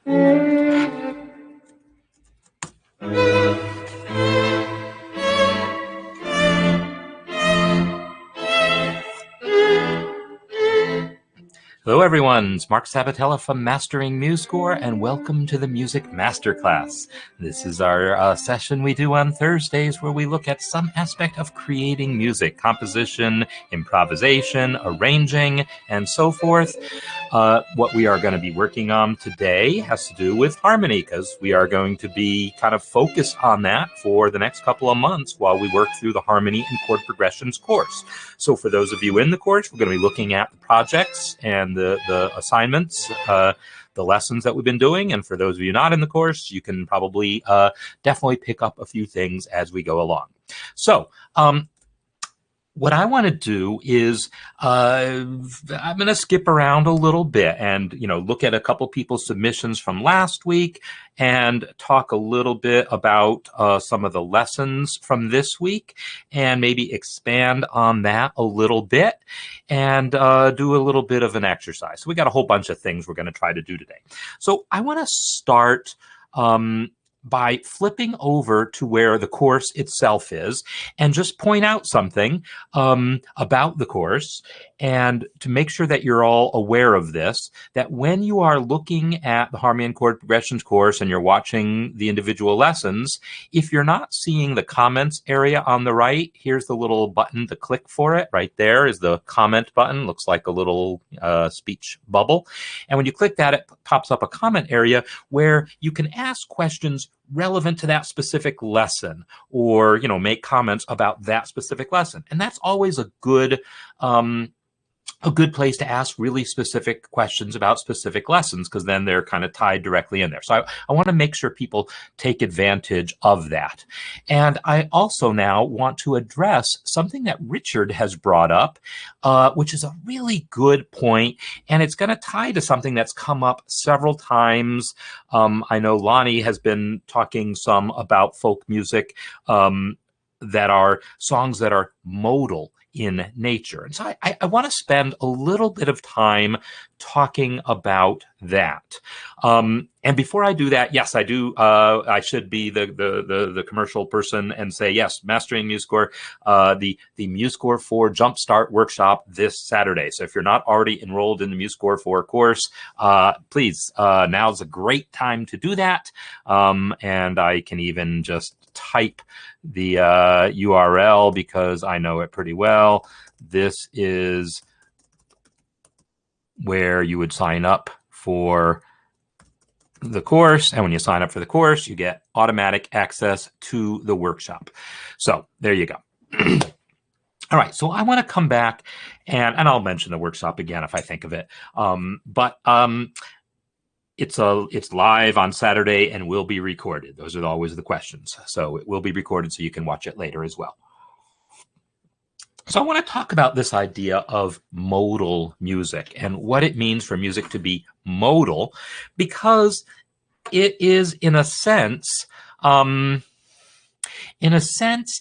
Hello everyone, it's Marc Sabatella from Mastering MuseScore, and welcome to the Music Masterclass. This is our session we do on Thursdays where we look at some aspect of creating music, composition, improvisation, arranging, and so forth. What we are going to be working on today has to do with harmony, because we are going to be kind of focused on that for the next couple of months while we work through the Harmony and Chord Progressions course. So for those of you in the course, we're going to be looking at the projects and the assignments, the lessons that we've been doing. And for those of you not in the course, you can probably definitely pick up a few things as we go along. So what I want to do is I'm going to skip around a little bit and, look at a couple people's submissions from last week and talk a little bit about some of the lessons from this week and maybe expand on that a little bit and do a little bit of an exercise. So we got a whole bunch of things we're going to try to do today. So I want to start by flipping over to where the course itself is and just point out something about the course, and to make sure that you're all aware of this, that when you are looking at the Harmony and Chord Progressions course and you're watching the individual lessons, if you're not seeing the comments area on the right, here's the little button to click for it. Right there is the comment button. Looks like a little speech bubble. And when you click that, it pops up a comment area where you can ask questions relevant to that specific lesson, or make comments about that specific lesson. And that's always a good place to ask really specific questions about specific lessons, because then they're kind of tied directly in there. So I want to make sure people take advantage of that. And I also now want to address something that Richard has brought up, which is a really good point, and it's going to tie to something that's come up several times. I know Lonnie has been talking some about folk music that are songs that are modal in nature. And so I want to spend a little bit of time talking about that. And before I do that, yes, I do. I should be the commercial person and say, yes, Mastering MuseScore, the MuseScore 4 Jumpstart Workshop this Saturday. So if you're not already enrolled in the MuseScore 4 course, please, now's a great time to do that. And I can even just type the URL because I know it pretty well. This is where you would sign up for the course. And when you sign up for the course, you get automatic access to the workshop. So there you go. All right, so I want to come back and I'll mention the workshop again if I think of it. It's live on Saturday and will be recorded. Those are always the questions. So it will be recorded so you can watch it later as well. So I want to talk about this idea of modal music and what it means for music to be modal, because it is, in a sense,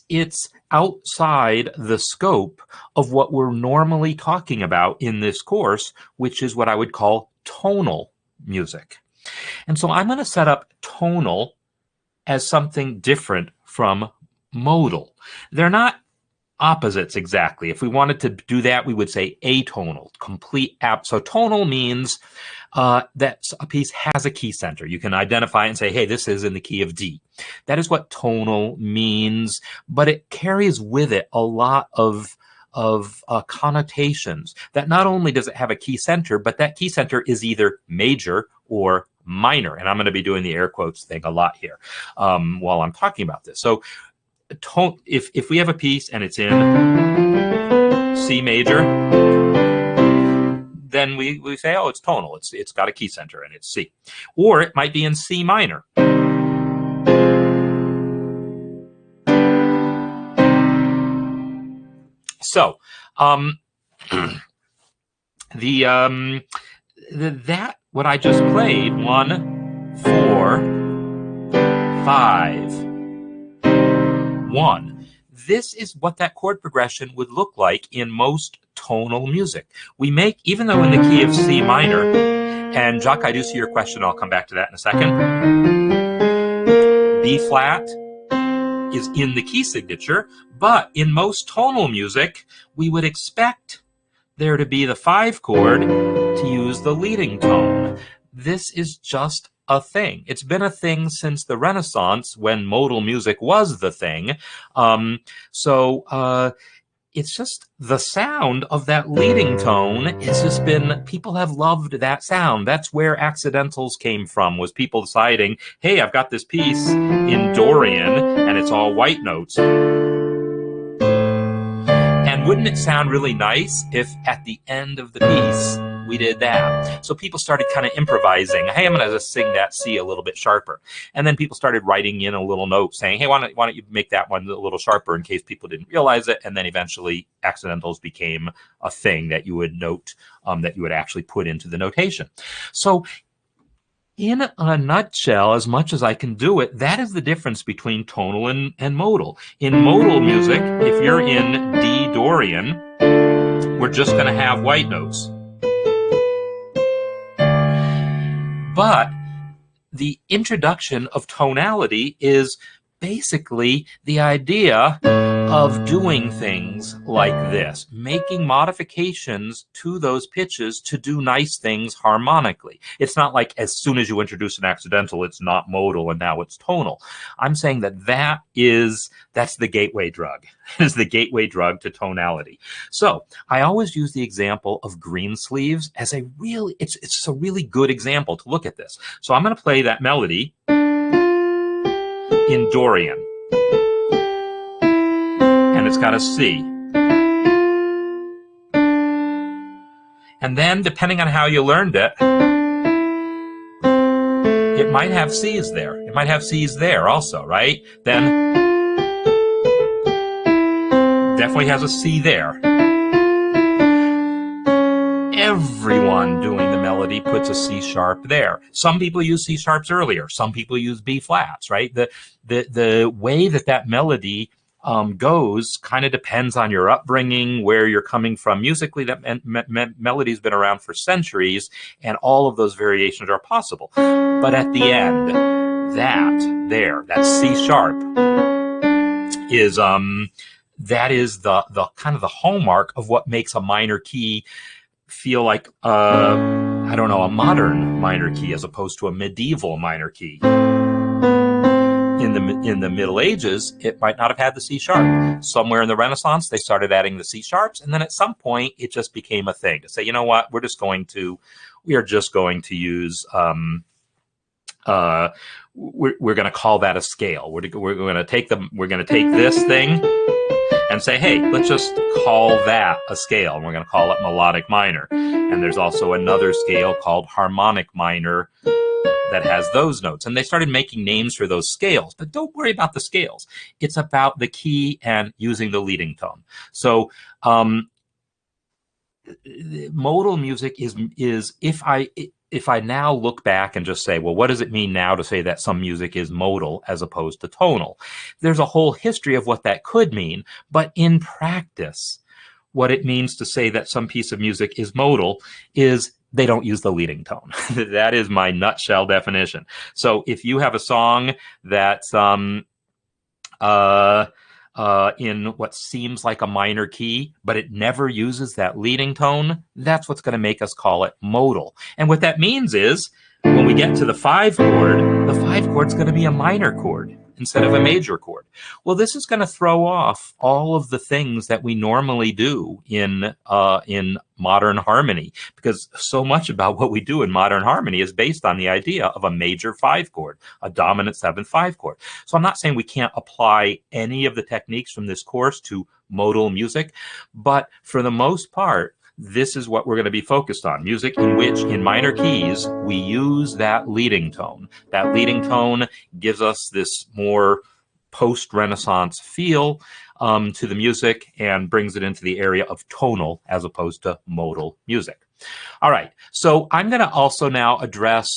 it's outside the scope of what we're normally talking about in this course, which is what I would call tonal music. And so I'm going to set up tonal as something different from modal. They're not opposites exactly. If we wanted to do that, we would say atonal, complete app. So tonal means that a piece has a key center. You can identify and say, hey, this is in the key of D. That is what tonal means, but it carries with it a lot of connotations, that not only does it have a key center, but that key center is either major or minor. And I'm going to be doing the air quotes thing a lot here while I'm talking about this. So if we have a piece and it's in C major, then we say, oh, it's tonal. It's got a key center and it's C. Or it might be in C minor. So what I just played, 1, 4, 5, 1. This is what that chord progression would look like in most tonal music. We make, even though in the key of C minor, And Jacques, I do see your question. I'll come back to that in a second. B flat is in the key signature, but in most tonal music, we would expect there to be the 5 chord to use the leading tone. This is just a thing. It's been a thing since the Renaissance, when modal music was the thing. It's just the sound of that leading tone. It's just been, people have loved that sound. That's where accidentals came from, was people deciding, hey, I've got this piece in Dorian and it's all white notes. And wouldn't it sound really nice if at the end of the piece we did that? So people started kind of improvising. Hey, I'm going to just sing that C a little bit sharper. And then people started writing in a little note saying, hey, why don't you make that one a little sharper, in case people didn't realize it. And then eventually accidentals became a thing that you would note, that you would actually put into the notation. So in a nutshell, as much as I can do it, that is the difference between tonal and modal. In modal music, if you're in D Dorian, we're just going to have white notes. But the introduction of tonality is basically the idea of doing things like this, making modifications to those pitches to do nice things harmonically. It's not like as soon as you introduce an accidental, it's not modal and now it's tonal. I'm saying that's the gateway drug. It is the gateway drug to tonality. So I always use the example of Greensleeves as it's a really good example to look at this. So I'm going to play that melody in Dorian. And it's got a C. And then, depending on how you learned it, it might have C's there. It might have C's there also, right? Then, definitely has a C there. Everyone doing the melody puts a C sharp there. Some people use C sharps earlier. Some people use B flats, right? The way that melody goes kind of depends on your upbringing, where you're coming from musically. That melody's been around for centuries, and all of those variations are possible. But at the end, that C sharp is that is the kind of the hallmark of what makes a minor key feel like a modern minor key as opposed to a medieval minor key. In the Middle Ages, it might not have had the C sharp. Somewhere in the Renaissance, they started adding the C sharps, and then at some point, it just became a thing to say, you know what, we are just going to use we're going to call that a scale. We're going to take this thing and say, hey, let's just call that a scale. And we're going to call it melodic minor. And there's also another scale called harmonic minor that has those notes. And they started making names for those scales. But don't worry about the scales. It's about the key and using the leading tone. So modal music is if I now look back and just say, well, what does it mean now to say that some music is modal as opposed to tonal? There's a whole history of what that could mean, but in practice, what it means to say that some piece of music is modal is they don't use the leading tone. That is my nutshell definition. So if you have a song that's in what seems like a minor key, but it never uses that leading tone, that's what's going to make us call it modal. And what that means is, when we get to the 5 chord, the 5 chord's going to be a minor chord instead of a major chord. Well, this is going to throw off all of the things that we normally do in modern harmony, because so much about what we do in modern harmony is based on the idea of a major 5 chord, a dominant 7th 5 chord. So I'm not saying we can't apply any of the techniques from this course to modal music, but for the most part, this is what we're going to be focused on. Music in which, in minor keys, we use that leading tone. That leading tone gives us this more post-Renaissance feel. to the music and brings it into the area of tonal as opposed to modal music. All right, so I'm going to also now address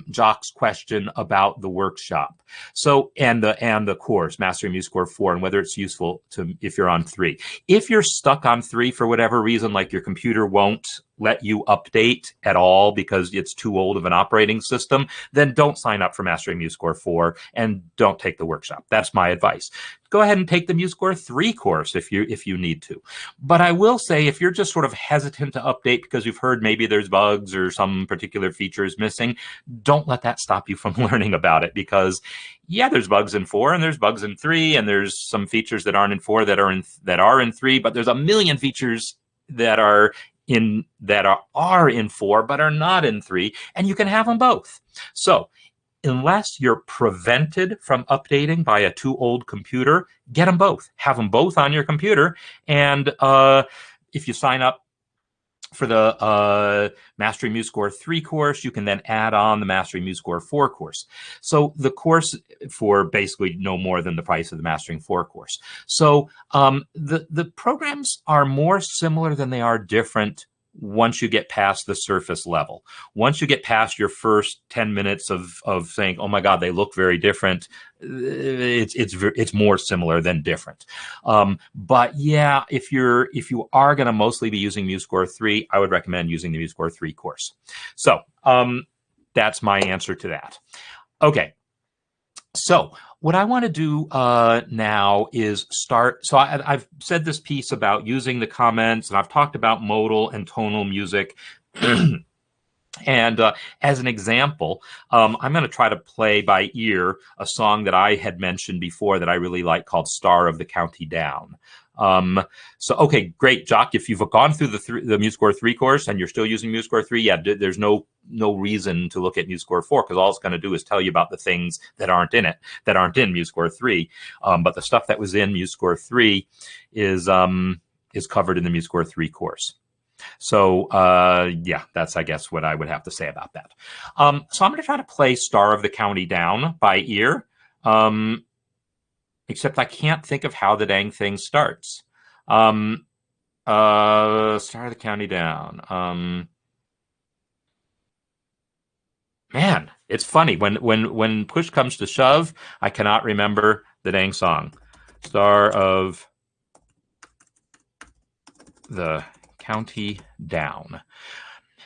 Jock's question about the workshop. So and the course, Mastering MuseScore 4, and whether it's useful to if you're on 3. If you're stuck on 3 for whatever reason, like your computer won't let you update at all because it's too old of an operating system, then don't sign up for Mastering MuseScore 4 and don't take the workshop. That's my advice. Go ahead and take the MuseScore 3 course if you need to. But I will say, if you're just sort of hesitant to update because you've heard maybe there's bugs or some particular feature is missing, don't let that stop you from learning about it, because yeah, there's bugs in 4 and there's bugs in 3, and there's some features that aren't in 4 that are in 3, but there's a million features that are in 4 but are not in 3, and you can have them both. So unless you're prevented from updating by a too old computer, get them both. Have them both on your computer. And if you sign up for the Mastering MuseScore 3 course, you can then add on the Mastering MuseScore 4 course. So the course for basically no more than the price of the Mastering 4 course. So the programs are more similar than they are different once you get past the surface level. Once you get past your first 10 minutes of saying, oh my God, they look very different, it's more similar than different. But yeah, if you are going to mostly be using MuseScore 3, I would recommend using the MuseScore 3 course. So that's my answer to that. Okay. So what I want to do now is start. So I've said this piece about using the comments, and I've talked about modal and tonal music. And as an example, I'm going to try to play by ear a song that I had mentioned before that I really like, called Star of the County Down. So, okay, great, Jock. If you've gone through the MuseScore 3 course and you're still using MuseScore 3, yeah, there's no reason to look at MuseScore 4, because all it's going to do is tell you about the things that aren't in MuseScore 3. But the stuff that was in MuseScore 3 is covered in the MuseScore 3 course. So, yeah, that's, I guess, what I would have to say about that. So I'm going to try to play Star of the County Down by ear. Except I can't think of how the dang thing starts. Star of the County Down. Man, it's funny. When push comes to shove, I cannot remember the dang song. Star of the County Down.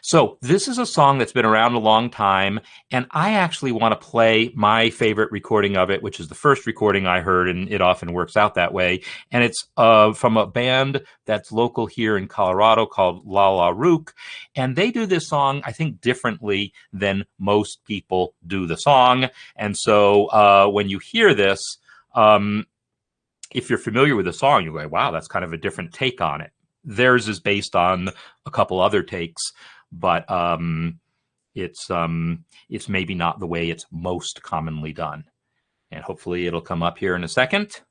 So this is a song that's been around a long time, and I actually want to play my favorite recording of it, which is the first recording I heard, and it often works out that way. And it's from a band that's local here in Colorado called La La Rook, and they do this song, I think, differently than most people do the song. And so when you hear this, if you're familiar with the song, you're like, wow, that's kind of a different take on it. Theirs is based on a couple other takes, but it's maybe not the way it's most commonly done. And hopefully it'll come up here in a second.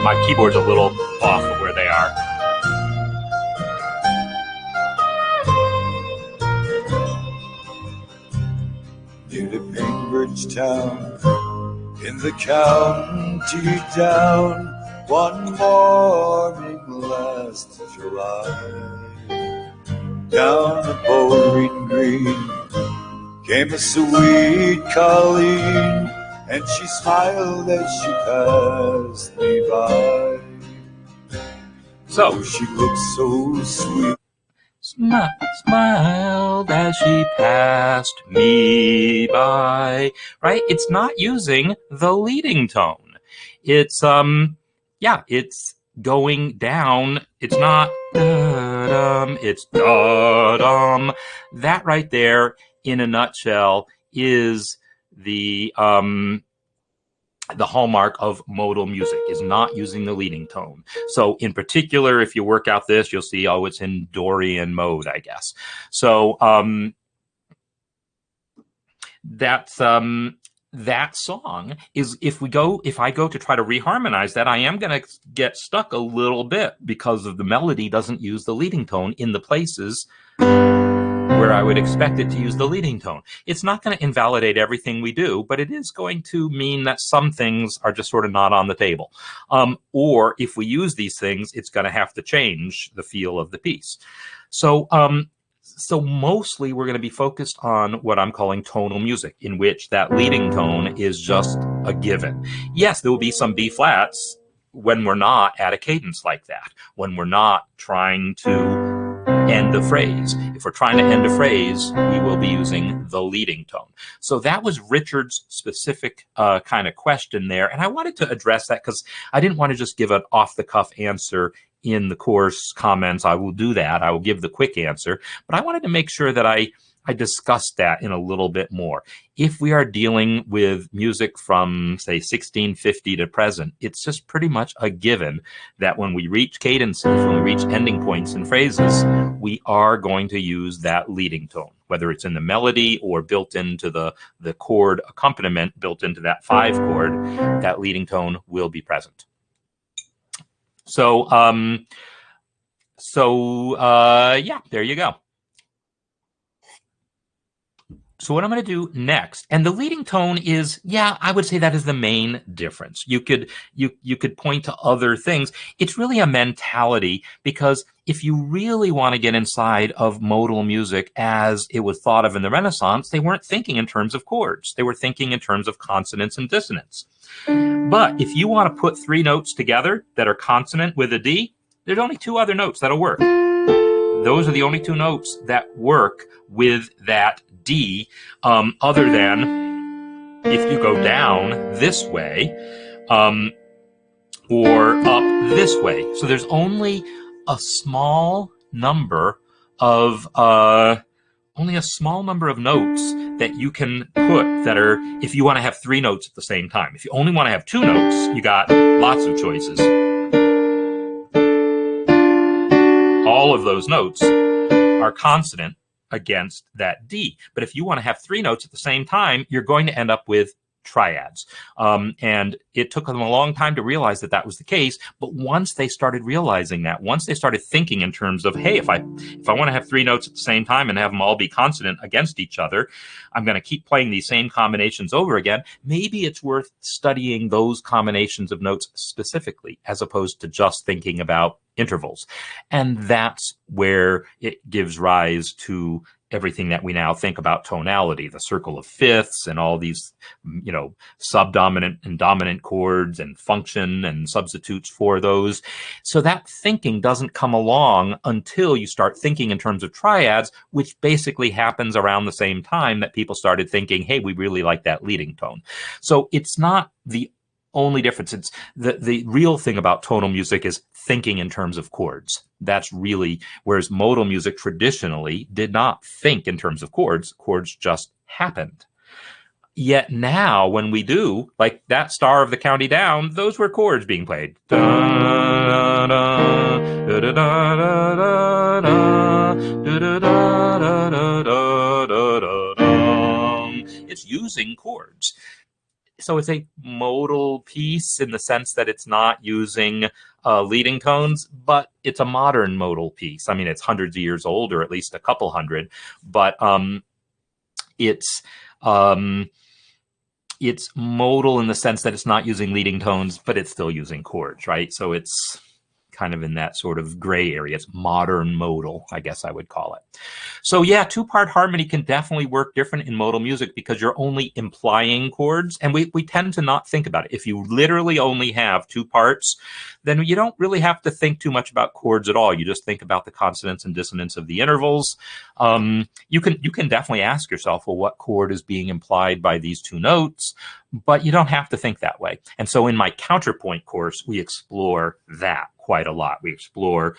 My keyboard's a little off of where they are. Near to Bainbridge Town, in the county down, one morning last July, down the Bowling Green came a sweet Colleen, and she smiled as she passed me by. So oh, she looked so sweet. Smiled as she passed me by. Right? It's not using the leading tone. It's yeah, it's going down. It's not da-dum, it's da-dum. That right there, in a nutshell, is the hallmark of modal music, is not using the leading tone. So in particular, if you work out this, you'll see, oh, it's in Dorian mode, I guess. So that song is, if I go to try to reharmonize that, I am going to get stuck a little bit because of the melody doesn't use the leading tone in the places where I would expect it to use the leading tone. It's not going to invalidate everything we do, but it is going to mean that some things are just sort of not on the table. Or if we use these things, it's going to have to change the feel of the piece. So mostly we're going to be focused on what I'm calling tonal music, in which that leading tone is just a given. Yes, there will be some B flats when we're not at a cadence like that, when we're not trying to end a phrase. If we're trying to end a phrase, we will be using the leading tone. So that was Richard's specific kind of question there. And I wanted to address that because I didn't want to just give an off-the-cuff answer in the course comments. I will do that. I will give the quick answer. But I wanted to make sure that I discussed that in a little bit more. If we are dealing with music from, say, 1650 to present, it's just pretty much a given that when we reach cadences, when we reach ending points in phrases, we are going to use that leading tone, whether it's in the melody or built into the chord accompaniment, built into that 5 chord, that leading tone will be present. So yeah, there you go. So what I'm going to do next, and the leading tone is, yeah, I would say that is the main difference. You could point to other things. It's really a mentality, because if you really want to get inside of modal music as it was thought of in the Renaissance, they weren't thinking in terms of chords. They were thinking in terms of consonance and dissonance. But if you want to put 3 notes together that are consonant with a D, there's only 2 other notes that'll work. Those are the only 2 notes that work with that D, other than if you go down this way or up this way. So there's only a small number of notes that you can put that are, if you want to have 3 notes at the same time. If you only want to have 2 notes, you got lots of choices. All of those notes are consonant against that D. But if you want to have 3 notes at the same time, you're going to end up with triads. And it took them a long time to realize that that was the case. But once they started realizing that, once they started thinking in terms of, hey, if I want to have 3 notes at the same time and have them all be consonant against each other, I'm going to keep playing these same combinations over again. Maybe it's worth studying those combinations of notes specifically, as opposed to just thinking about intervals. And that's where it gives rise to everything that we now think about tonality, the circle of fifths and all these, subdominant and dominant chords and function and substitutes for those. So that thinking doesn't come along until you start thinking in terms of triads, which basically happens around the same time that people started thinking, hey, we really like that leading tone. So it's not the only difference. It's the real thing about tonal music is thinking in terms of chords. That's really, whereas modal music traditionally did not think in terms of chords. Chords just happened. Yet now when we do, like that Star of the County Down, those were chords being played. It's using chords. So it's a modal piece in the sense that it's not using leading tones, but it's a modern modal piece. I mean, it's hundreds of years old, or at least a couple hundred, but it's modal in the sense that it's not using leading tones, but it's still using chords, right? So it's kind of in that sort of gray area. It's modern modal, I guess I would call it. So yeah, 2-part harmony can definitely work different in modal music because you're only implying chords, and we tend to not think about it. If you literally only have 2 parts, then you don't really have to think too much about chords at all. You just think about the consonance and dissonance of the intervals. You can definitely ask yourself, well, what chord is being implied by these 2 notes? But you don't have to think that way. And so in my counterpoint course, we explore that quite a lot. We explore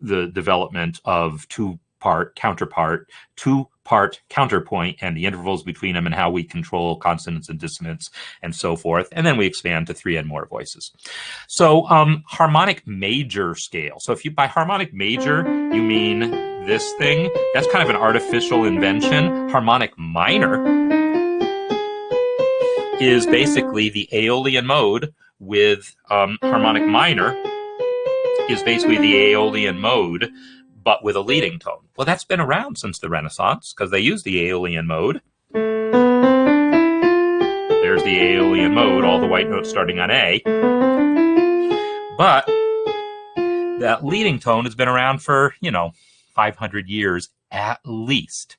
the development of 2-part counterpart, 2-part counterpoint, and the intervals between them, and how we control consonance and dissonance and so forth. And then we expand to 3 and more voices. So harmonic major scale. So if you, by harmonic major, you mean this thing, that's kind of an artificial invention. Harmonic minor is basically the Aeolian mode with harmonic minor is basically the Aeolian mode, but with a leading tone. Well, that's been around since the Renaissance because they used the Aeolian mode. There's the Aeolian mode, all the white notes starting on A. But that leading tone has been around for, 500 years at least.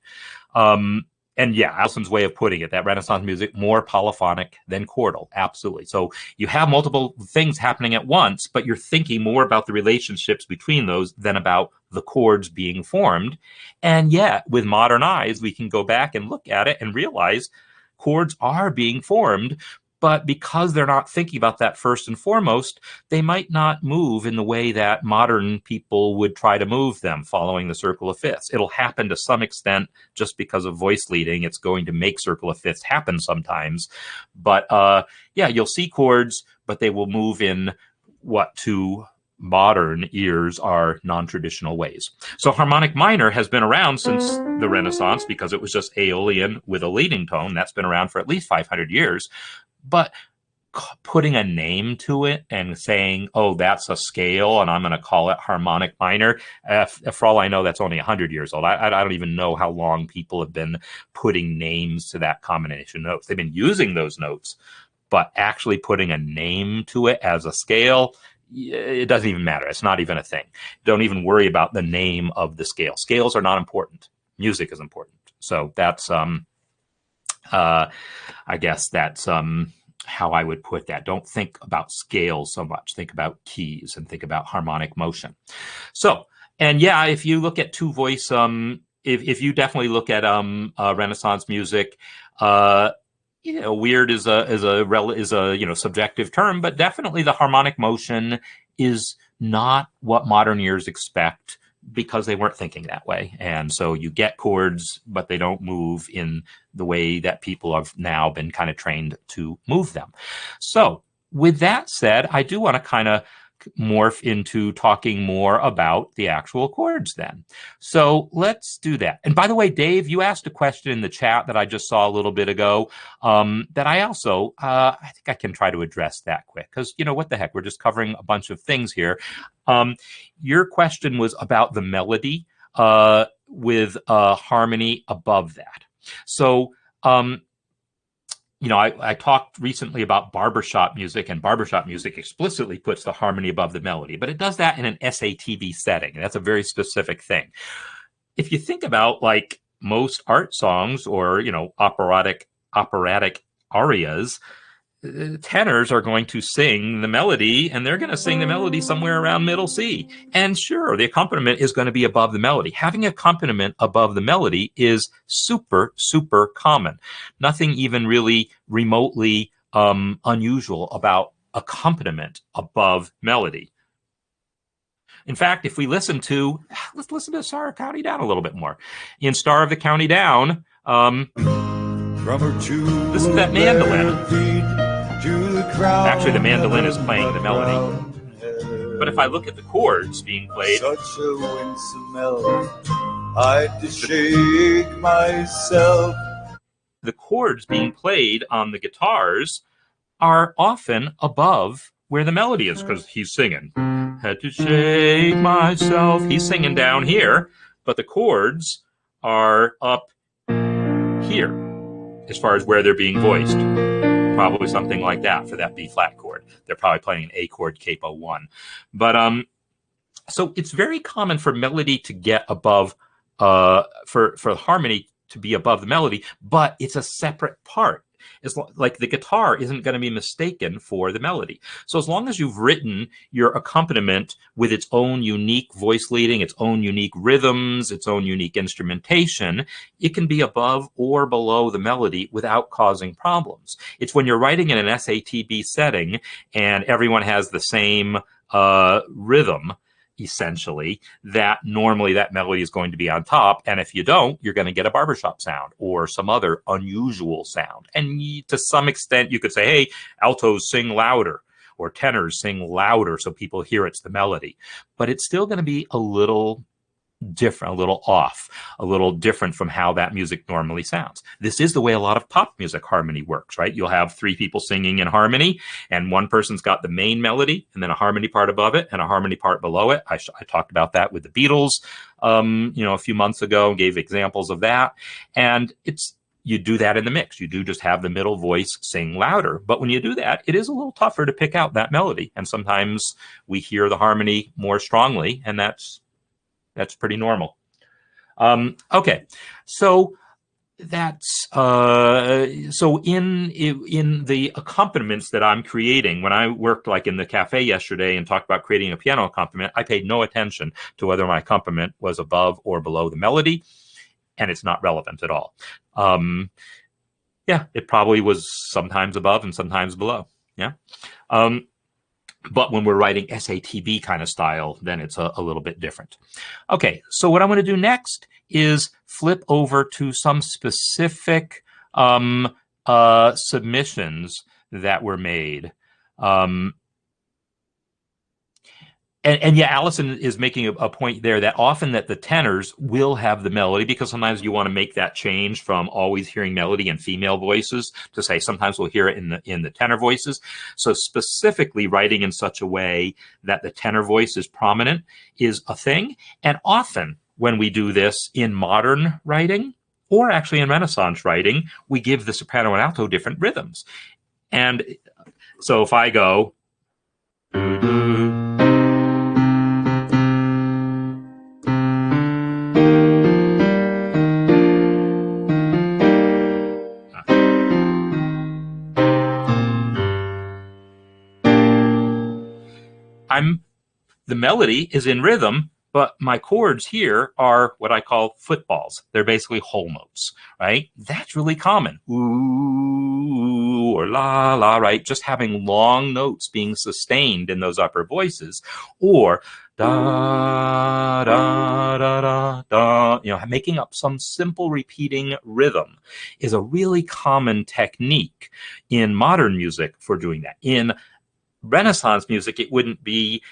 And yeah, Allison's way of putting it, that Renaissance music, more polyphonic than chordal. Absolutely. So you have multiple things happening at once, but you're thinking more about the relationships between those than about the chords being formed. And yet, with modern eyes, we can go back and look at it and realize chords are being formed, but because they're not thinking about that first and foremost, they might not move in the way that modern people would try to move them following the circle of fifths. It'll happen to some extent just because of voice leading. It's going to make circle of fifths happen sometimes. But yeah, you'll see chords, but they will move in what to modern ears are non-traditional ways. So harmonic minor has been around since the Renaissance because it was just Aeolian with a leading tone. That's been around for at least 500 years. But putting a name to it and saying, oh, that's a scale and I'm going to call it harmonic minor, for all I know, that's only 100 years old. I don't even know how long people have been putting names to that combination of notes. They've been using those notes, but actually putting a name to it as a scale, it doesn't even matter. It's not even a thing. Don't even worry about the name of the scale. Scales are not important. Music is important. So that's I guess that's how I would put that. Don't think about scales so much. Think about keys and think about harmonic motion. So, and yeah, if you look at two voice, if you definitely look at Renaissance music, weird is a subjective term, but definitely the harmonic motion is not what modern ears expect, because they weren't thinking that way. And so you get chords, but they don't move in the way that people have now been kind of trained to move them. So with that said, I do want to kind of morph into talking more about the actual chords then. So let's do that. And by the way, Dave, you asked a question in the chat that I just saw a little bit ago that I also, I think I can try to address that quick because, what the heck, we're just covering a bunch of things here. Your question was about the melody with harmony above that. So, I talked recently about barbershop music, and barbershop music explicitly puts the harmony above the melody, but it does that in an SATB setting. And that's a very specific thing. If you think about like most art songs or, operatic arias, tenors are going to sing the melody, and they're going to sing the melody somewhere around middle C. And sure, the accompaniment is going to be above the melody. Having accompaniment above the melody is super, super common. Nothing even really remotely unusual about accompaniment above melody. In fact, if we let's listen to Star of the County Down a little bit more. In Star of the County Down, this is that mandolin. Actually, the mandolin is playing the melody. But if I look at the chords being played, such a winsome melody, I had to shake myself. The chords being played on the guitars are often above where the melody is because he's singing. Had to shake myself. He's singing down here, but the chords are up here as far as where they're being voiced. Probably something like that for that B flat chord. They're probably playing an A chord capo 1. But so it's very common for melody to get above, for harmony to be above the melody, but it's a separate part. It's like the guitar isn't going to be mistaken for the melody. So as long as you've written your accompaniment with its own unique voice leading, its own unique rhythms, its own unique instrumentation, it can be above or below the melody without causing problems. It's when you're writing in an SATB setting and everyone has the same rhythm, essentially, that normally that melody is going to be on top. And if you don't, you're going to get a barbershop sound or some other unusual sound. And to some extent, you could say, hey, altos sing louder or tenors sing louder so people hear it's the melody. But it's still going to be a little different, a little off, a little different from how that music normally sounds. This is the way a lot of pop music harmony works, right? You'll have three people singing in harmony, and one person's got the main melody, and then a harmony part above it, and a harmony part below it. I talked about that with the Beatles, a few months ago, gave examples of that, and you do that in the mix. You do just have the middle voice sing louder. But when you do that, it is a little tougher to pick out that melody. And sometimes we hear the harmony more strongly, and that's pretty normal. Okay, so that's so in the accompaniments that I'm creating, when I worked like in the cafe yesterday and talked about creating a piano accompaniment, I paid no attention to whether my accompaniment was above or below the melody, and it's not relevant at all. Yeah, it probably was sometimes above and sometimes below. Yeah. But when we're writing SATB kind of style, then it's a little bit different. Okay, so what I'm going to do next is flip over to some specific submissions that were made. And yeah, Allison is making a point there that often that the tenors will have the melody, because sometimes you want to make that change from always hearing melody in female voices to say sometimes we'll hear it in the tenor voices. So specifically writing in such a way that the tenor voice is prominent is a thing. And often when we do this in modern writing, or actually in Renaissance writing, we give the soprano and alto different rhythms. And so if I go, the melody is in rhythm, but my chords here are what I call footballs. They're basically whole notes, right? That's really common. Ooh, or la, la, right? Just having long notes being sustained in those upper voices. Or da, da, da, da, da. Making up some simple repeating rhythm is a really common technique in modern music for doing that. In Renaissance music, it wouldn't be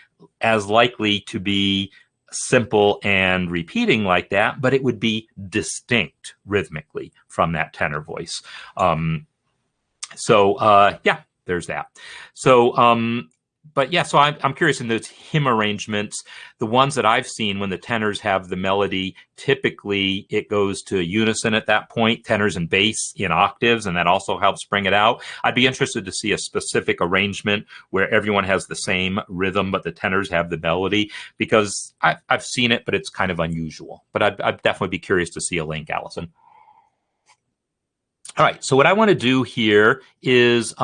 as likely to be simple and repeating like that, but it would be distinct rhythmically from that tenor voice. Yeah, there's that. So, but yeah, so I'm curious in those hymn arrangements, the ones that I've seen when the tenors have the melody, typically it goes to unison at that point, tenors and bass in octaves, and that also helps bring it out. I'd be interested to see a specific arrangement where everyone has the same rhythm, but the tenors have the melody, because I've seen it, but it's kind of unusual. But I'd definitely be curious to see a link, Allison. All right, so what I want to do here is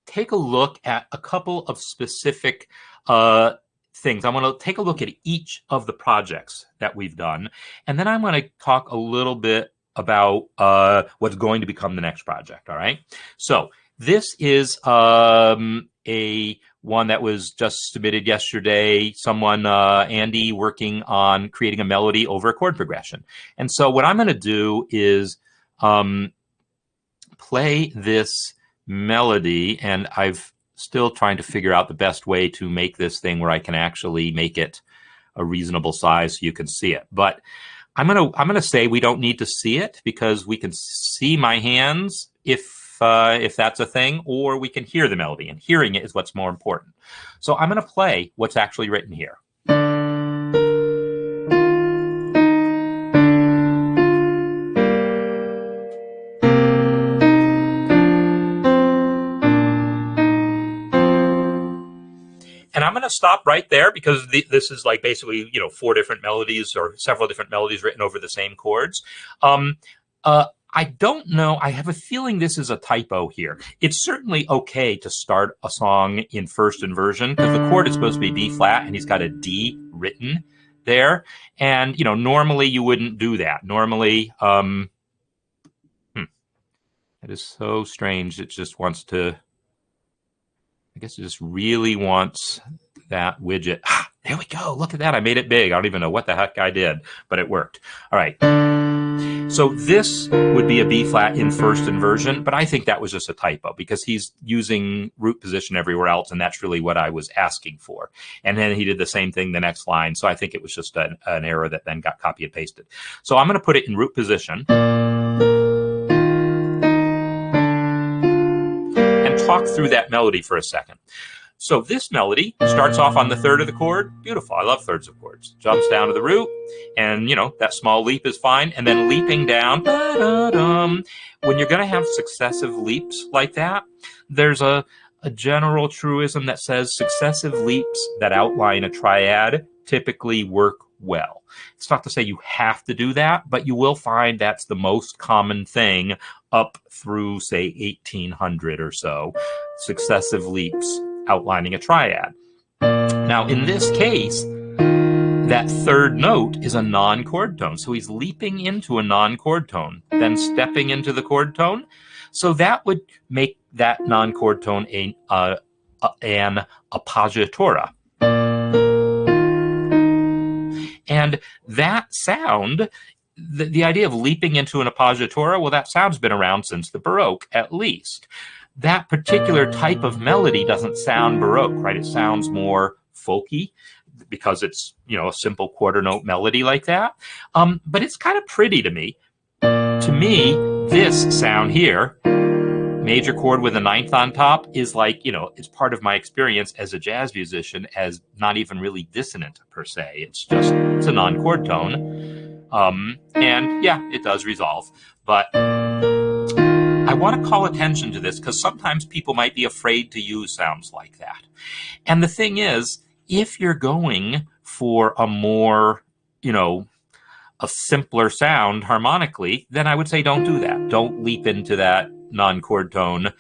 take a look at a couple of specific things. I want to take a look at each of the projects that we've done, and then I'm going to talk a little bit about what's going to become the next project, all right? So this is a one that was just submitted yesterday, someone, Andy, working on creating a melody over a chord progression. And so what I'm going to do is play this melody, and I've still trying to figure out the best way to make this thing where I can actually make it a reasonable size so you can see it. But I'm gonna say we don't need to see it, because we can see my hands if that's a thing, or we can hear the melody, and hearing it is what's more important. So I'm gonna play what's actually written here. And I'm going to stop right there, because this is like basically, 4 different melodies or several different melodies written over the same chords. I don't know. I have a feeling this is a typo here. It's certainly okay to start a song in first inversion, because the chord is supposed to be B flat and he's got a D written there. And, normally you wouldn't do that. Normally, it is so strange. It just wants to, I guess it just really wants that widget. Ah, there we go. Look at that. I made it big. I don't even know what the heck I did, but it worked. All right. So this would be a B flat in first inversion, but I think that was just a typo because he's using root position everywhere else, and that's really what I was asking for. And then he did the same thing the next line, so I think it was just an error that then got copy and pasted. So I'm going to put it in root position and talk through that melody for a second. So this melody starts off on the third of the chord. Beautiful. I love thirds of chords. Jumps down to the root, and that small leap is fine. And then leaping down. When you're going to have successive leaps like that, there's a general truism that says successive leaps that outline a triad typically work well. It's not to say you have to do that, but you will find that's the most common thing up through, say, 1800 or so. Successive leaps outlining a triad. Now, in this case, that third note is a non-chord tone. So he's leaping into a non-chord tone, then stepping into the chord tone. So that would make that non-chord tone an appoggiatura. And that sound, the idea of leaping into an appoggiatura, well, that sound's been around since the Baroque, at least. That particular type of melody doesn't sound Baroque, right? It sounds more folky because it's, a simple quarter note melody like that. But it's kind of pretty to me. To me, this sound here, major chord with a ninth on top, is like, it's part of my experience as a jazz musician as not even really dissonant per se. It's a non-chord tone. And yeah, it does resolve. But I want to call attention to this because sometimes people might be afraid to use sounds like that. And the thing is, if you're going for a more, a simpler sound harmonically, then I would say don't do that. Don't leap into that non-chord tone,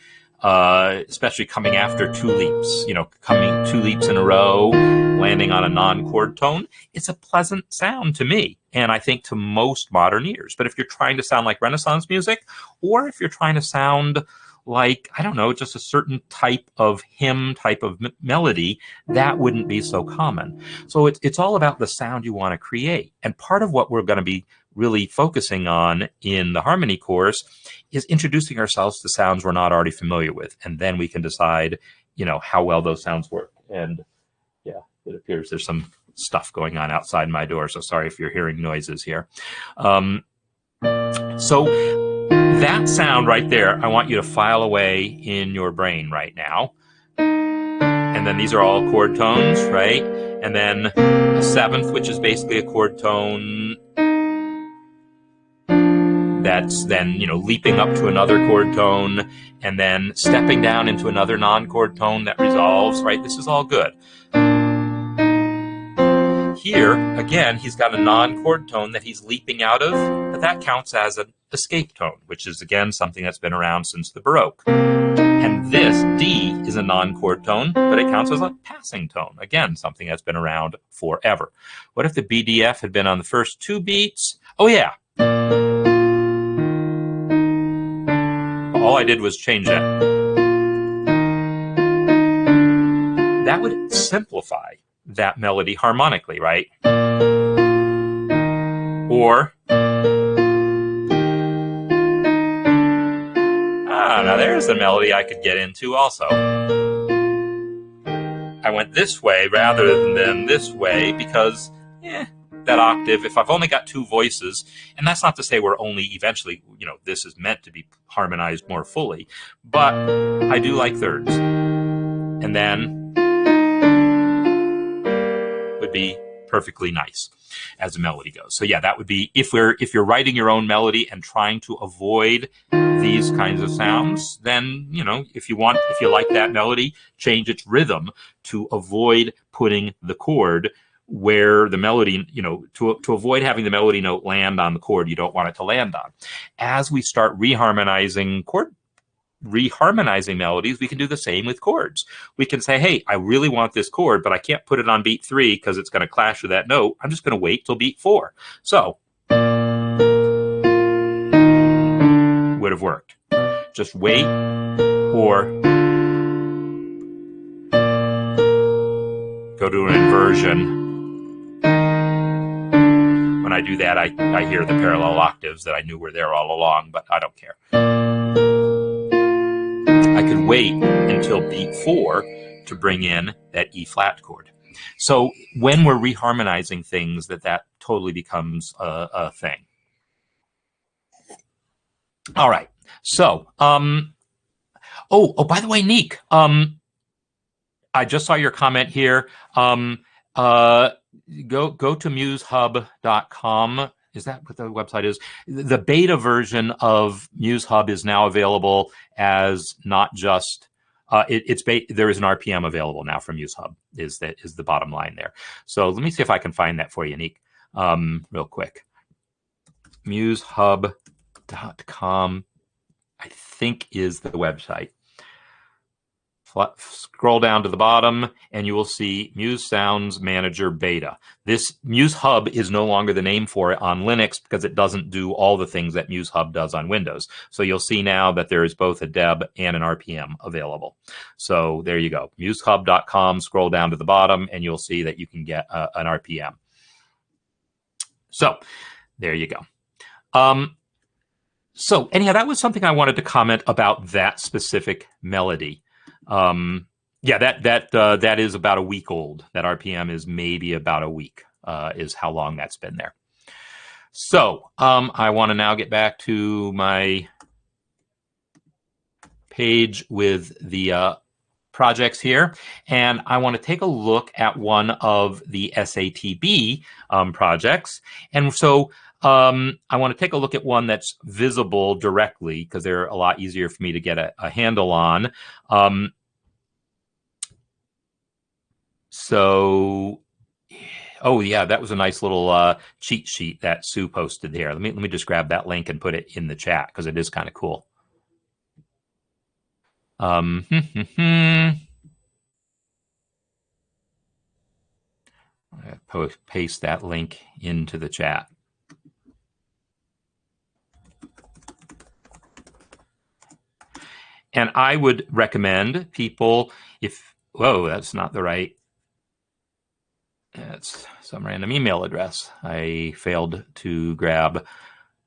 especially coming after two leaps, coming two leaps in a row, landing on a non-chord tone. It's a pleasant sound to me, and I think to most modern ears. But if you're trying to sound like Renaissance music, or if you're trying to sound like, I don't know, just a certain type of hymn, type of melody, that wouldn't be so common. So it's all about the sound you want to create. And part of what we're going to be really focusing on in the harmony course is introducing ourselves to sounds we're not already familiar with. And then we can decide, how well those sounds work. And yeah, it appears there's some stuff going on outside my door. So sorry if you're hearing noises here. So that sound right there, I want you to file away in your brain right now. And then these are all chord tones, right? And then a seventh, which is basically a chord tone. That's then, leaping up to another chord tone and then stepping down into another non-chord tone that resolves, right? This is all good. Here, again, he's got a non-chord tone that he's leaping out of, but that counts as an escape tone, which is, again, something that's been around since the Baroque. And this, D, is a non-chord tone, but it counts as a passing tone. Again, something that's been around forever. What if the BDF had been on the first two beats? Oh, yeah. All I did was change that. That would simplify that melody harmonically, right? Or, now there's the melody I could get into also. I went this way rather than this way because, that octave, if I've only got two voices, and that's not to say we're only eventually, this is meant to be harmonized more fully, but I do like thirds. And then would be perfectly nice as a melody goes. So yeah, that would be, if you're writing your own melody and trying to avoid these kinds of sounds, then, if you like that melody, change its rhythm to avoid putting the chord where the melody, to avoid having the melody note land on the chord you don't want it to land on. As we start reharmonizing melodies, we can do the same with chords. We can say, hey, I really want this chord, but I can't put it on beat 3 because it's going to clash with that note. I'm just going to wait till beat 4. So, would have worked. Just wait, or go to an inversion. When I do that, I hear the parallel octaves that I knew were there all along, but I don't care. I could wait until beat 4 to bring in that E flat chord. So when we're reharmonizing things, that totally becomes a thing. All right. So, oh, by the way, Neek, I just saw your comment here. Go to musehub.com. Is that what the website is? The beta version of MuseHub is now available as not just there is an RPM available now from MuseHub. Is the bottom line there? So let me see if I can find that for you, Neek, real quick. Musehub.com, I think, is the website. Scroll down to the bottom and you will see Muse Sounds Manager Beta. This Muse Hub is no longer the name for it on Linux because it doesn't do all the things that Muse Hub does on Windows. So you'll see now that there is both a deb and an RPM available. So there you go. musehub.com, scroll down to the bottom and you'll see that you can get an RPM. So there you go. So anyhow, that was something I wanted to comment about, that specific melody. Yeah, that is about a week old. That RPM is maybe about a week, is how long that's been there. So I want to now get back to my page with the projects here, and I want to take a look at one of the SATB projects. And so I want to take a look at one that's visible directly because they're a lot easier for me to get a handle on. So, oh yeah, that was a nice little cheat sheet that Sue posted there. Let me just grab that link and put it in the chat because it is kind of cool. Paste that link into the chat. And I would recommend people, whoa, that's not the right, that's some random email address. I failed to grab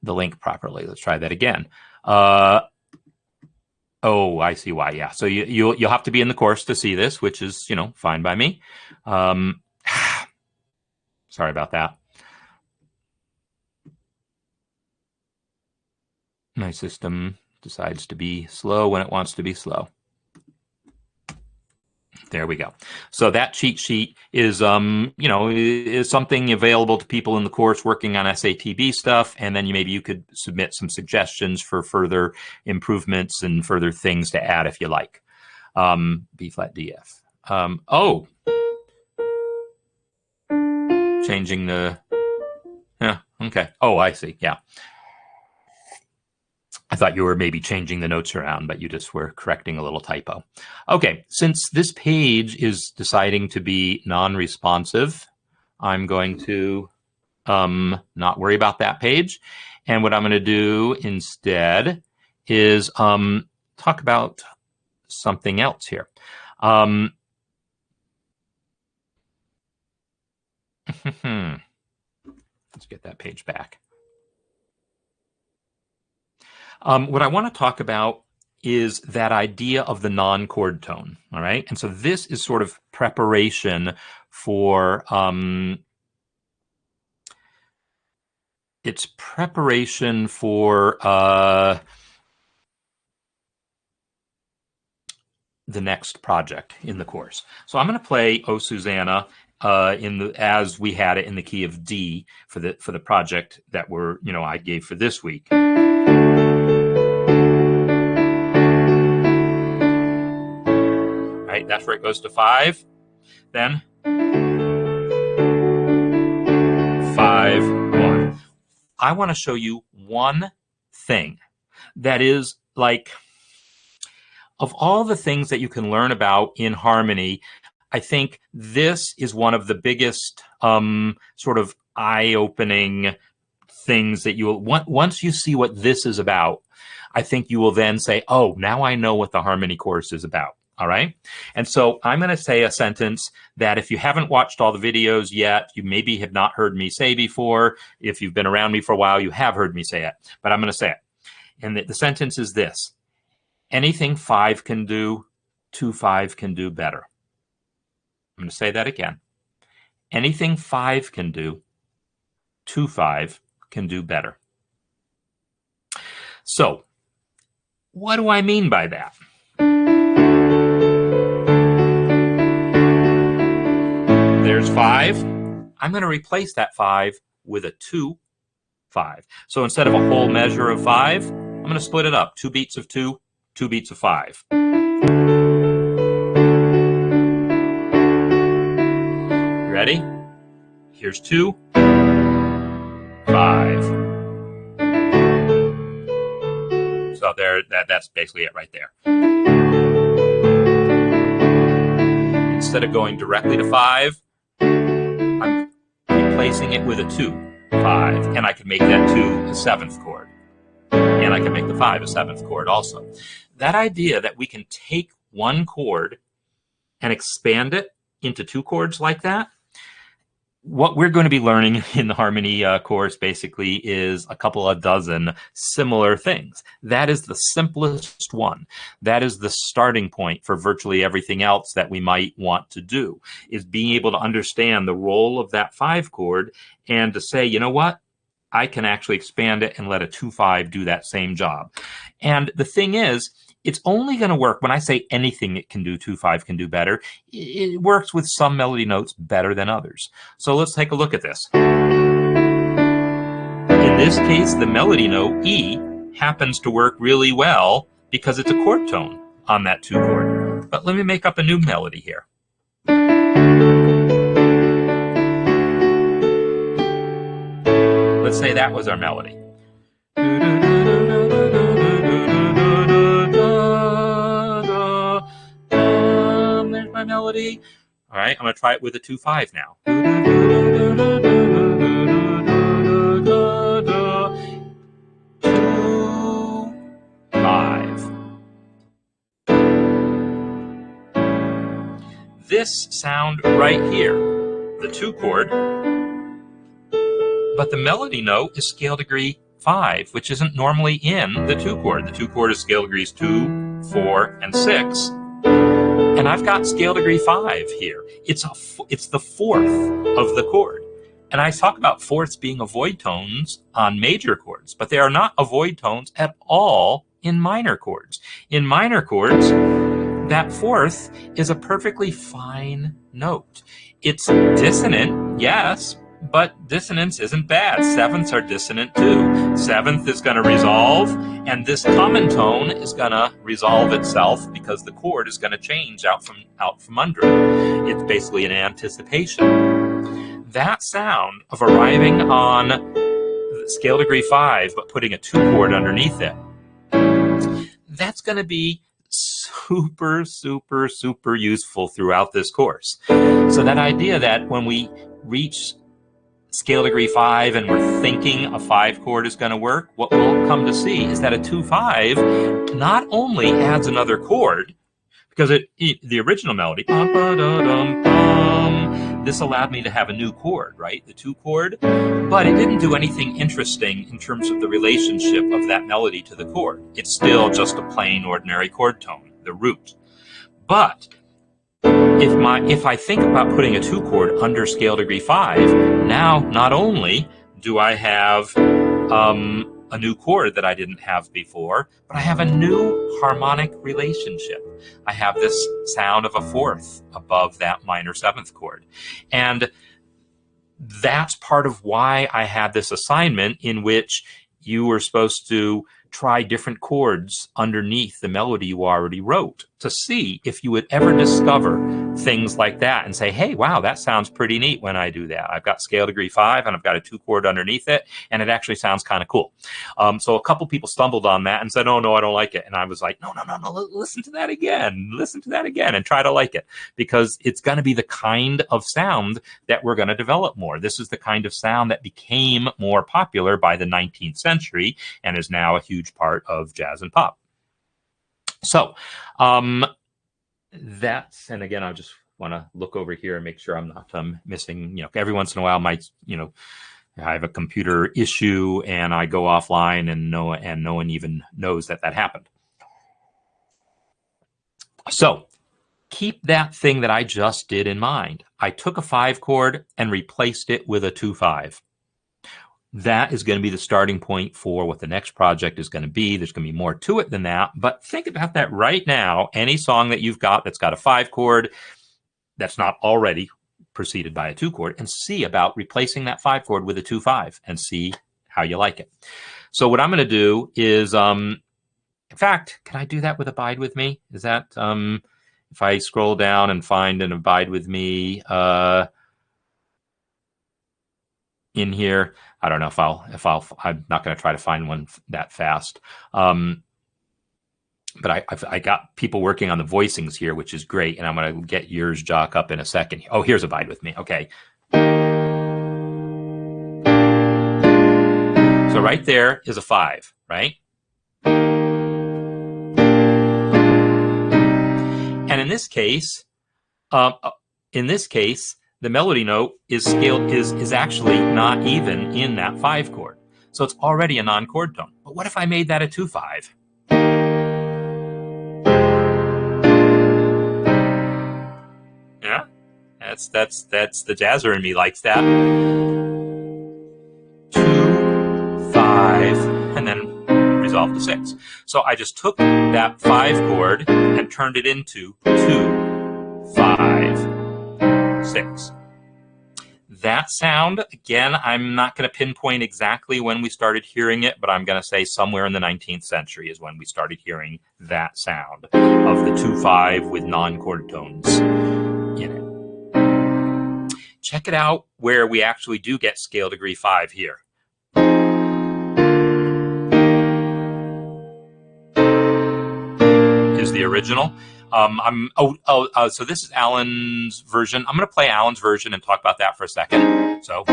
the link properly. Let's try that again. Oh, I see why. Yeah. So you'll have to be in the course to see this, which is, fine by me. Sorry about that. My system decides to be slow when it wants to be slow. There we go. So that cheat sheet is, is something available to people in the course working on SATB stuff, and then maybe you could submit some suggestions for further improvements and further things to add if you like. B flat DF. Oh, changing the. Yeah. Okay. Oh, I see. Yeah. I thought you were maybe changing the notes around, but you just were correcting a little typo. Okay, since this page is deciding to be non-responsive, I'm going to not worry about that page. And what I'm going to do instead is talk about something else here. Let's get that page back. What I want to talk about is that idea of the non-chord tone, all right? And so this is sort of preparation for, it's preparation for the next project in the course. So I'm going to play O Susanna as we had it in the key of D for the project that I gave for this week. Right, that's where it goes to 5. Then 5, 1. I want to show you one thing that is like, of all the things that you can learn about in harmony, I think this is one of the biggest sort of eye-opening things that you will, once you see what this is about, I think you will then say, oh, now I know what the harmony course is about. All right. And so I'm going to say a sentence that if you haven't watched all the videos yet, you maybe have not heard me say before. If you've been around me for a while, you have heard me say it, but I'm going to say it. And the sentence is this: anything 5 can do, 2-5 can do better. I'm going to say that again. Anything 5 can do, 2-5 can do better. So what do I mean by that? There's 5. I'm going to replace that 5 with a 2-5. So instead of a whole measure of 5, I'm going to split it up. 2 beats of 2, 2 beats of 5. Ready? Here's 2, 5. So there, that's basically it right there. Instead of going directly to 5, I'm replacing it with a 2-5, and I can make that 2 a 7th chord. And I can make the 5 a 7th chord also. That idea that we can take one chord and expand it into 2 chords like that, what we're going to be learning in the harmony course basically is a couple of dozen similar things. That is the simplest one. That is the starting point for virtually everything else that we might want to do, is being able to understand the role of that 5 chord and to say, you know what? I can actually expand it and let a 2-5 do that same job. And the thing is, it's only going to work when I say anything it can do, 2-5 can do better. It works with some melody notes better than others. So let's take a look at this. In this case, the melody note E happens to work really well because it's a chord tone on that 2 chord. But let me make up a new melody here. Let's say that was our melody. There's my melody. All right, I'm going to try it with a 2-5 now. 2-5. This sound right here, the 2 chord, but the melody note is scale degree 5, which isn't normally in the 2 chord. The 2 chord is scale degrees 2, 4, and 6. And I've got scale degree 5 here. It's the 4th of the chord. And I talk about fourths being avoid tones on major chords, but they are not avoid tones at all in minor chords. In minor chords, that 4th is a perfectly fine note. It's dissonant, yes, but dissonance isn't bad. 7ths are dissonant too. 7th is going to resolve, and this common tone is going to resolve itself because the chord is going to change out from under it. It's basically an anticipation. That sound of arriving on scale degree 5 but putting a 2 chord underneath it, that's going to be super, super, super useful throughout this course. So that idea that when we reach scale degree 5 and we're thinking a 5 chord is going to work, what we'll come to see is that a 2-5 not only adds another chord, because the original melody, this allowed me to have a new chord, right? The 2 chord, but it didn't do anything interesting in terms of the relationship of that melody to the chord. It's still just a plain ordinary chord tone, the root. But if I think about putting a 2 chord under scale degree 5, now not only do I have a new chord that I didn't have before, but I have a new harmonic relationship. I have this sound of a 4th above that minor 7th chord. And that's part of why I had this assignment in which you were supposed to try different chords underneath the melody you already wrote to see if you would ever discover things like that and say, hey, wow, that sounds pretty neat when I do that. I've got scale degree 5 and I've got a 2 chord underneath it, and it actually sounds kind of cool. So a couple people stumbled on that and said, oh, no, I don't like it. And I was like, no, listen to that again. Listen to that again and try to like it, because it's going to be the kind of sound that we're going to develop more. This is the kind of sound that became more popular by the 19th century and is now a huge part of jazz and pop. So that's, and again, I just want to look over here and make sure I'm not missing, every once in a while, I have a computer issue and I go offline and no one even knows that happened. So keep that thing that I just did in mind. I took a 5 chord and replaced it with a 2/5. That is going to be the starting point for what the next project is going to be. There's going to be more to it than that, but think about that right now. Any song that you've got that's got a 5 chord that's not already preceded by a 2 chord, and see about replacing that 5 chord with a 2/5 and see how you like it. So what I'm going to do is, in fact, can I do that with Abide With Me? Is that, if I scroll down and find an Abide With Me in here, I don't know if I'm not going to try to find one that fast. But I got people working on the voicings here, which is great. And I'm going to get yours, Jock, up in a second. Oh, here's Abide With Me. Okay. So right there is a 5, right? And in this case, the melody note is scaled is actually not even in that 5 chord. So it's already a non-chord tone. But what if I made that a 2/5? Yeah, that's the jazzer in me likes that. 2, 5, and then resolve to 6. So I just took that 5 chord and turned it into 2, 5, 6. That sound, again, I'm not going to pinpoint exactly when we started hearing it, but I'm going to say somewhere in the 19th century is when we started hearing that sound of the 2/5 with non-chord tones in it. Check it out where we actually do get scale degree 5 here. Is the original. So this is Alan's version. I'm going to play Alan's version and talk about that for a second. So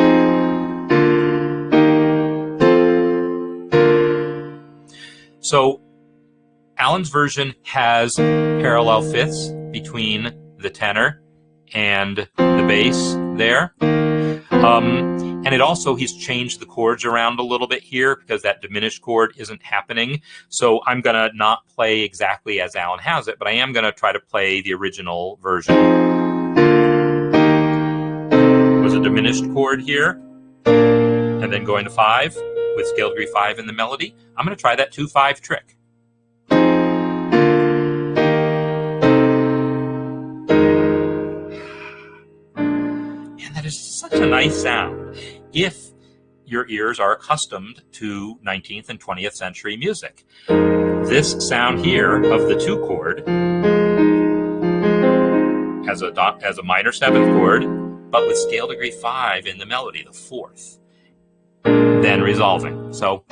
Alan's version has parallel fifths between the tenor and the bass there. And it also, he's changed the chords around a little bit here because that diminished chord isn't happening. So I'm going to not play exactly as Alan has it, but I am going to try to play the original version. Was a diminished chord here, and then going to 5 with scale degree 5 in the melody. I'm going to try that 2/5 trick. And that is such a nice sound. If your ears are accustomed to 19th and 20th century music. This sound here of the 2 chord has a minor 7th chord, but with scale degree 5 in the melody, the 4th, then resolving. So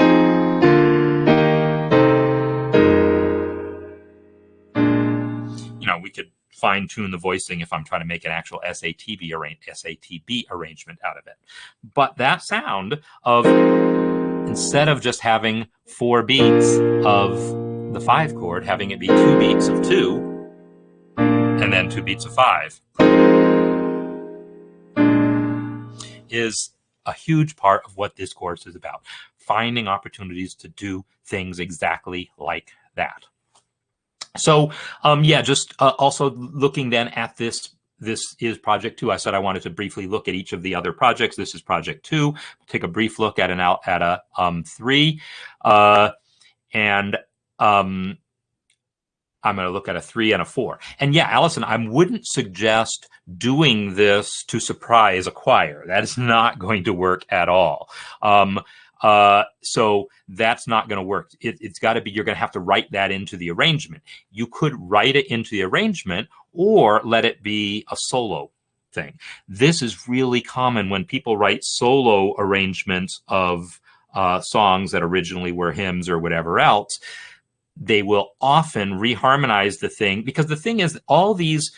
we could fine-tune the voicing if I'm trying to make an actual SATB arrangement out of it. But that sound of, instead of just having 4 beats of the 5 chord, having it be 2 beats of 2, and then 2 beats of 5, is a huge part of what this course is about. Finding opportunities to do things exactly like that. So, just also looking then at this is project 2. I said I wanted to briefly look at each of the other projects. This is project 2. Take a brief look at a 3, and I'm going to look at a 3 and a 4. And yeah, Allison, I wouldn't suggest doing this to surprise a choir. That is not going to work at all. So that's not going to work. It's got to be, you're going to have to write that into the arrangement. You could write it into the arrangement or let it be a solo thing. This is really common when people write solo arrangements of songs that originally were hymns or whatever else. They will often reharmonize the thing, because the thing is, all these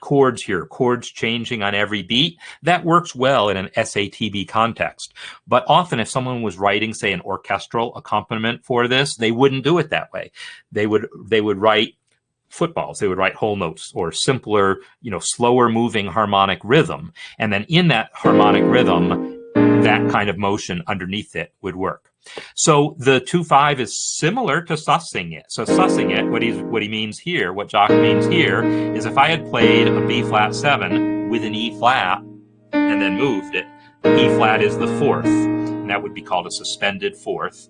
chords here, chords changing on every beat, that works well in an SATB context. But often if someone was writing, say, an orchestral accompaniment for this, they wouldn't do it that way. They would write footballs. They would write whole notes or simpler, slower moving harmonic rhythm. And then in that harmonic rhythm, that kind of motion underneath it would work. So the 2/5 is similar to sussing it. So sussing it, what he means here, what Jock means here, is if I had played a B flat 7 with an E flat and then moved it, the E flat is the 4th, and that would be called a suspended 4th,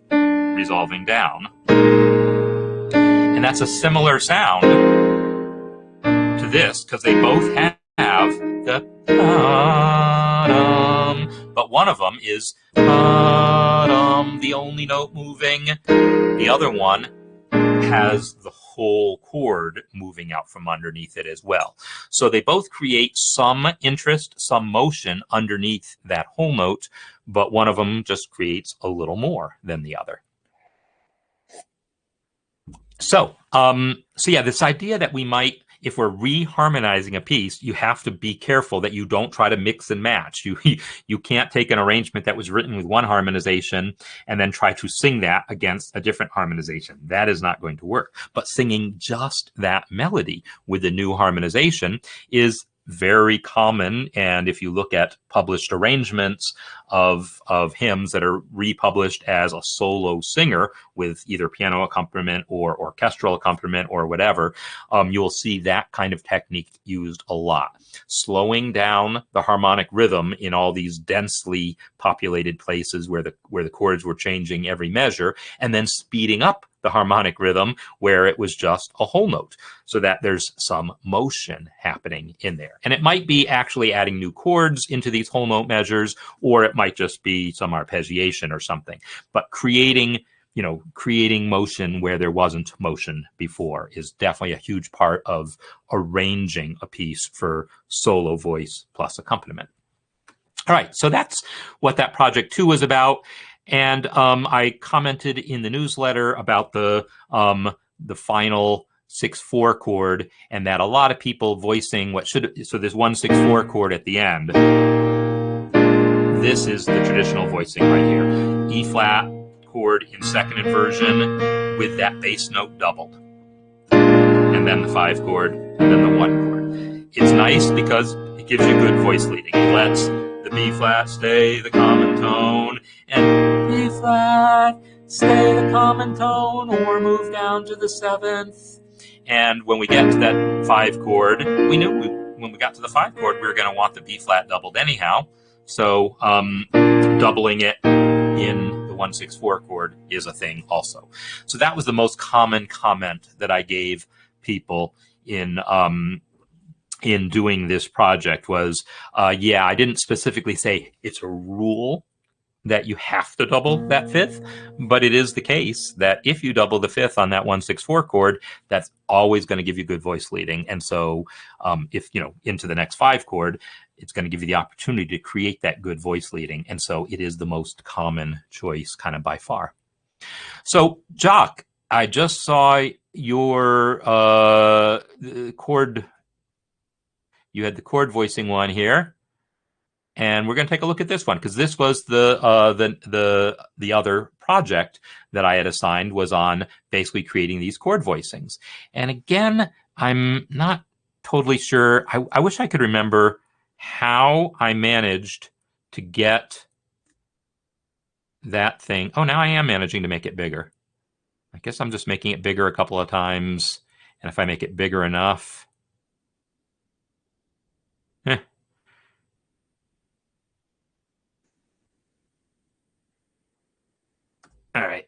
resolving down. And that's a similar sound to this because they both have the but one of them is the only note moving. The other one has the whole chord moving out from underneath it as well. So they both create some interest, some motion underneath that whole note, but one of them just creates a little more than the other. So yeah, this idea that we might, if we're reharmonizing a piece, you have to be careful that you don't try to mix and match. You can't take an arrangement that was written with one harmonization and then try to sing that against a different harmonization. That is not going to work. But singing just that melody with the new harmonization is very common. And if you look at published arrangements of hymns that are republished as a solo singer with either piano accompaniment or orchestral accompaniment or whatever, you will see that kind of technique used a lot. Slowing down the harmonic rhythm in all these densely populated places where the chords were changing every measure, and then speeding up the harmonic rhythm where it was just a whole note, so that there's some motion happening in there. And it might be actually adding new chords into these whole note measures, or it might just be some arpeggiation or something. But creating motion where there wasn't motion before is definitely a huge part of arranging a piece for solo voice plus accompaniment. All right, so that's what that project 2 was about. And I commented in the newsletter about the final 6/4 chord, and that a lot of people voicing so there's 1 6/4 chord at the end. This is the traditional voicing right here. E flat chord in second inversion with that bass note doubled. And then the 5 chord, and then the 1 chord. It's nice because it gives you good voice leading. It lets the B flat stay the common tone, and B flat stay the common tone, or move down to the 7th. And when we get to that 5 chord, we knew when we got to the 5 chord, we were going to want the B flat doubled anyhow. So doubling it in the 1 6/4 chord is a thing also. So that was the most common comment that I gave people in doing this project was, yeah, I didn't specifically say it's a rule that you have to double that 5th, but it is the case that if you double the 5th on that 1 6/4 chord, that's always going to give you good voice leading. And so if, into the next 5 chord, it's going to give you the opportunity to create that good voice leading. And so it is the most common choice kind of by far. So Jock, I just saw your chord. You had the chord voicing one here, and we're going to take a look at this one because this was the other project that I had assigned, was on basically creating these chord voicings. And again, I'm not totally sure. I wish I could remember how I managed to get that thing. Oh, now I am managing to make it bigger. I guess I'm just making it bigger a couple of times, and if I make it bigger enough. All right.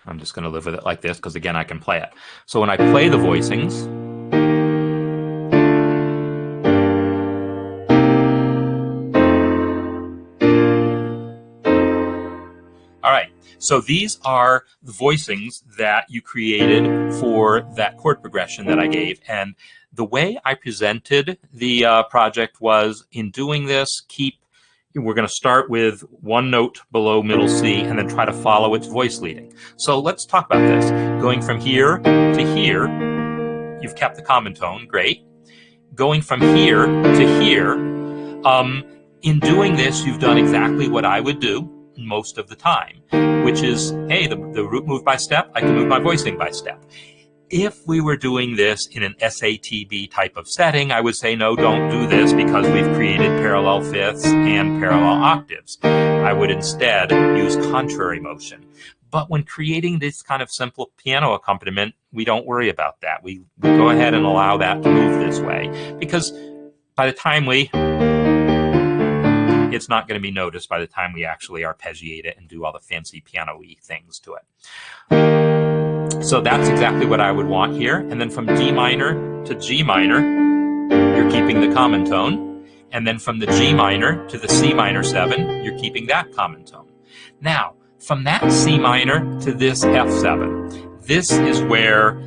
I'm just going to live with it like this because, again, I can play it. So when I play the voicings, all right, so these are the voicings that you created for that chord progression that I gave. And the way I presented the project was, in doing this, we're going to start with 1 note below middle C and then try to follow its voice leading. So let's talk about this. Going from here to here, you've kept the common tone, great. Going from here to here, in doing this, you've done exactly what I would do most of the time, which is, hey, the root moved by step, I can move my voicing by step. If we were doing this in an SATB type of setting, I would say, no, don't do this because we've created parallel fifths and parallel octaves. I would instead use contrary motion. But when creating this kind of simple piano accompaniment, we don't worry about that. We go ahead and allow that to move this way, because by the time it's not going to be noticed by the time we actually arpeggiate it and do all the fancy piano-y things to it. So that's exactly what I would want here. And then from D minor to G minor, you're keeping the common tone. And then from the G minor to the C minor 7, you're keeping that common tone. Now, from that C minor to this F7, this is where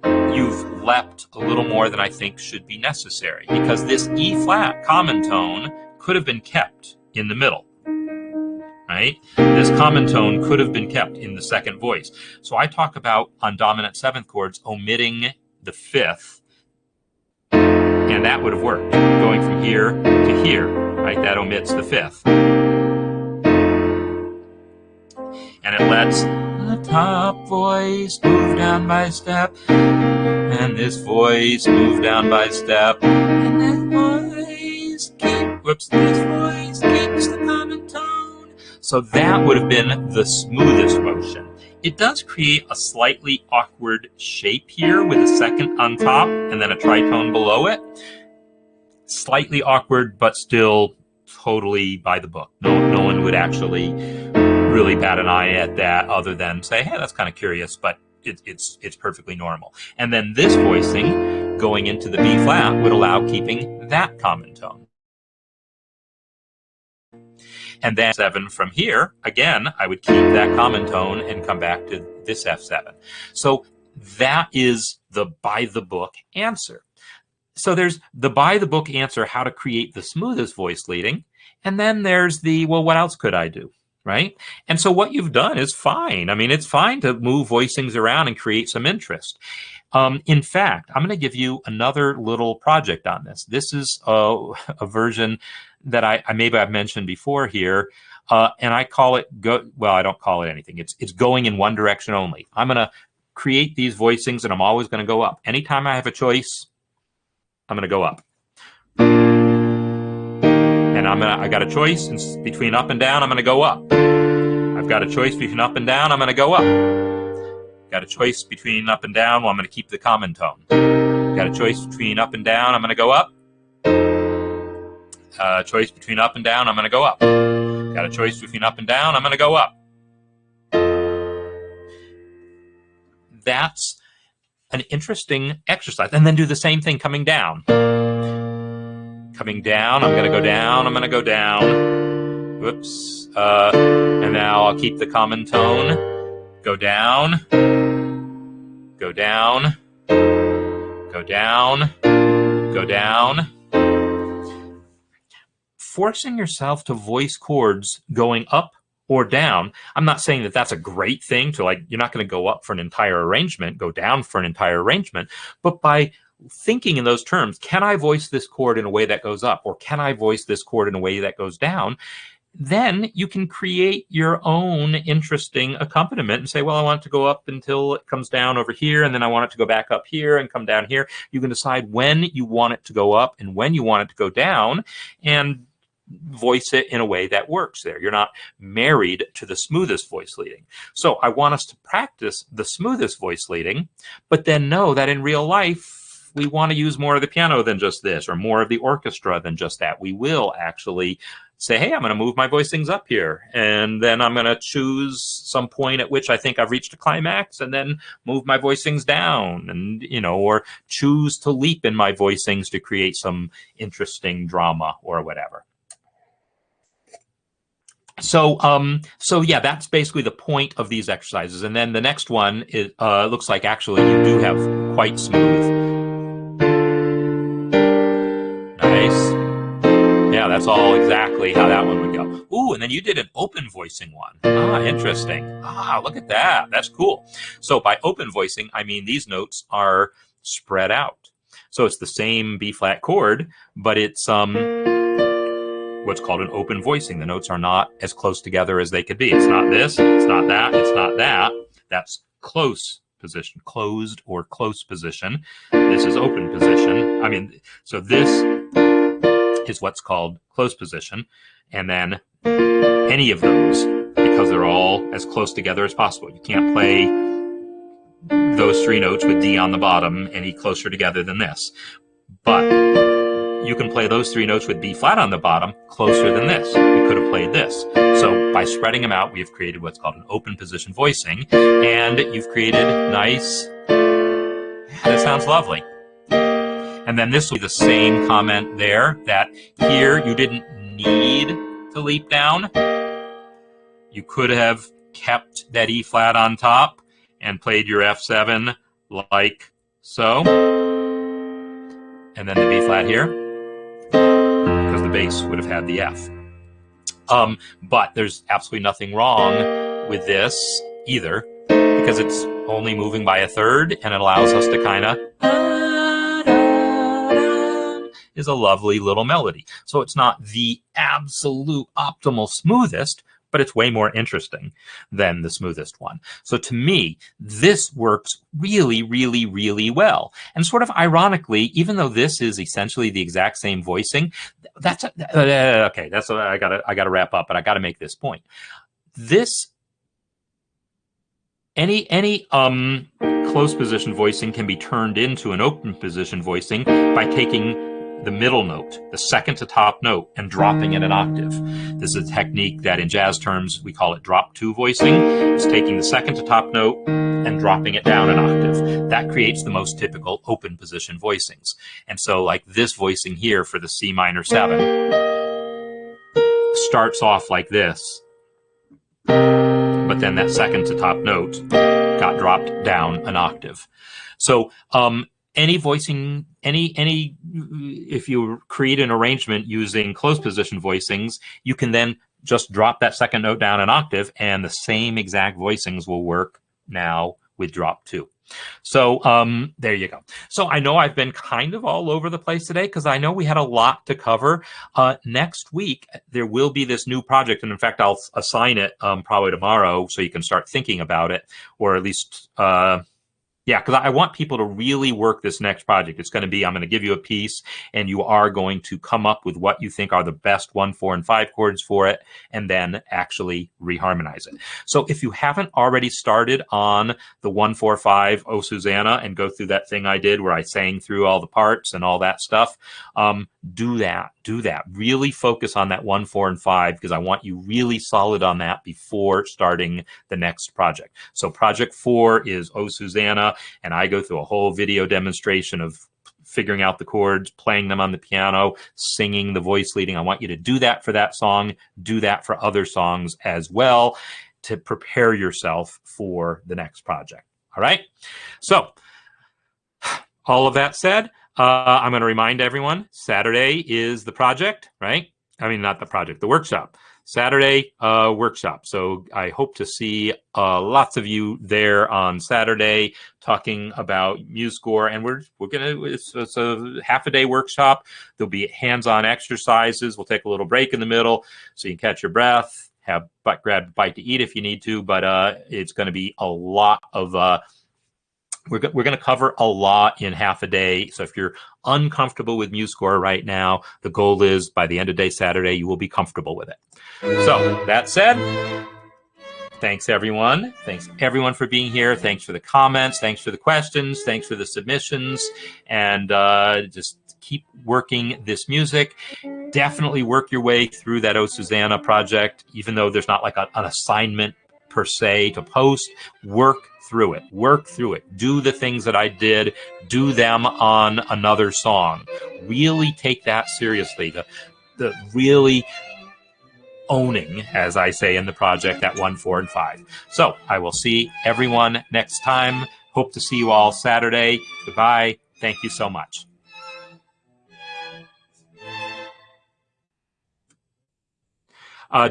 you've leapt a little more than I think should be necessary, because this E flat common tone could have been kept in the middle, right? This common tone could have been kept in the second voice. So I talk about, on dominant seventh chords, omitting the fifth, and that would have worked, going from here to here, right? That omits the fifth. And it lets the top voice move down by step, and this voice move down by step, and this voice keeps the common tone. So that would have been the smoothest motion. It does create a slightly awkward shape here with a second on top and then a tritone below it. Slightly awkward, but still totally by the book. No one would actually really bat an eye at that other than say, hey, that's kind of curious, but it's perfectly normal. And then this voicing going into the B flat would allow keeping that common tone. And then 7 from here, again, I would keep that common tone and come back to this F7. So that is the by the book answer. So there's the by the book answer, how to create the smoothest voice leading. And then there's the, well, what else could I do? Right? And so what you've done is fine. I mean, it's fine to move voicings around and create some interest. In fact, I'm going to give you another little project on this. This is a version that I maybe I've mentioned before here, and I call it well, I don't call it anything. It's going in one direction only. I'm going to create these voicings, and I'm always going to go up. Anytime I have a choice, I'm going to go up. And I got a choice between up and down, I'm going to go up. I've got a choice between up and down, I'm going to go up. Got a choice between up and down, well, I'm going to keep the common tone. Got a choice between up and down, I'm going to go up. Choice between up and down, I'm going to go up. Got a choice between up and down, I'm going to go up. That's an interesting exercise. And then do the same thing coming down. Coming down, I'm going to go down, I'm going to go down. Whoops. And now I'll keep the common tone. Go down. Go down. Go down. Go down. Forcing yourself to voice chords going up or down. I'm not saying that that's a great thing to, like, you're not going to go up for an entire arrangement, go down for an entire arrangement, but by thinking in those terms, can I voice this chord in a way that goes up, or can I voice this chord in a way that goes down? Then you can create your own interesting accompaniment and say, well, I want it to go up until it comes down over here, and then I want it to go back up here and come down here. You can decide when you want it to go up and when you want it to go down, and voice it in a way that works there. You're not married to the smoothest voice leading. So I want us to practice the smoothest voice leading, but then know that in real life, we want to use more of the piano than just this, or more of the orchestra than just that. We will actually say, hey, I'm going to move my voicings up here, and then I'm going to choose some point at which I think I've reached a climax, and then move my voicings down, and, you know, or choose to leap in my voicings to create some interesting drama or whatever. So yeah, that's basically the point of these exercises. And then the next one is, looks like actually you do have quite smooth. Nice. Yeah, that's all exactly how that one would go. Ooh, and then you did an open voicing one. Ah, interesting. Ah, look at that. That's cool. So by open voicing, I mean these notes are spread out. So it's the same B flat chord, but it's well, what's called an open voicing. The notes are not as close together as they could be. It's not this, it's not that, it's not that. That's close position, closed or close position. This is open position. So this is what's called close position. And then any of those, because they're all as close together as possible. You can't play those three notes with D on the bottom any closer together than this. But you can play those three notes with B flat on the bottom closer than this. We could have played this. So by spreading them out, we've created what's called an open position voicing, and you've created nice, that sounds lovely. And then this will be the same comment there, that here you didn't need to leap down. You could have kept that E flat on top and played your F7 like so. And then the B flat here, because the bass would have had the F. But there's absolutely nothing wrong with this either, because it's only moving by a third, and it allows us to kind of is a lovely little melody. So it's not the absolute optimal smoothest, but it's way more interesting than the smoothest one. So to me, this works really, really, really well. And sort of ironically, even though this is essentially the exact same voicing, okay, that's I gotta wrap up, but I gotta make this point. Any close position voicing can be turned into an open position voicing by taking the middle note, the second to top note, and dropping it an octave. This is a technique that in jazz terms, we call it drop two voicing. It's taking the second to top note and dropping it down an octave. That creates the most typical open position voicings. And so like this voicing here for the C minor 7 starts off like this, but then that second to top note got dropped down an octave. So any voicing, if you create an arrangement using closed position voicings, you can then just drop that second note down an octave, and the same exact voicings will work now with drop two. So there you go. So I know I've been kind of all over the place today because I know we had a lot to cover. Next week, there will be this new project. And in fact, I'll assign it probably tomorrow so you can start thinking about it, or at least yeah, because I want people to really work this next project. It's going to be, I'm going to give you a piece, and you are going to come up with what you think are the best 1, 4, and 5 chords for it, and then actually reharmonize it. So if you haven't already started on the 1, 4, 5, Oh Susanna, and go through that thing I did where I sang through all the parts and all that stuff, do that. Do that. Really focus on that 1, 4, and 5, because I want you really solid on that before starting the next project. So project 4 is Oh Susanna, and I go through a whole video demonstration of figuring out the chords, playing them on the piano, singing the voice leading. I want you to do that for that song, do that for other songs as well, to prepare yourself for the next project. All right? So all of that said, I'm going to remind everyone, Saturday is the project, right? I mean, not the project, the workshop. Saturday workshop. So I hope to see lots of you there on Saturday talking about MuseScore. And we're gonna, it's a half-a-day workshop. There'll be hands-on exercises. We'll take a little break in the middle so you can catch your breath, grab a bite to eat if you need to. But it's going to be a lot of we're going to cover a lot in half a day. So if you're uncomfortable with MuseScore right now, the goal is by the end of day Saturday, you will be comfortable with it. So that said, thanks everyone. Thanks everyone for being here. Thanks for the comments. Thanks for the questions. Thanks for the submissions. And just keep working this music. Definitely work your way through that Oh Susanna project, even though there's not like an assignment per se to post. Work through it. Work through it. Do the things that I did. Do them on another song. Really take that seriously. The really owning, as I say in the project, that 1, 4, and 5. So I will see everyone next time. Hope to see you all Saturday. Goodbye. Thank you so much.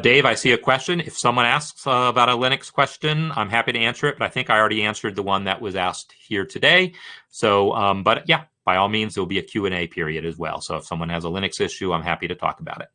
Dave, I see a question. If someone asks about a Linux question, I'm happy to answer it, but I think I already answered the one that was asked here today. So, but yeah, by all means, there'll be a Q&A period as well. So if someone has a Linux issue, I'm happy to talk about it.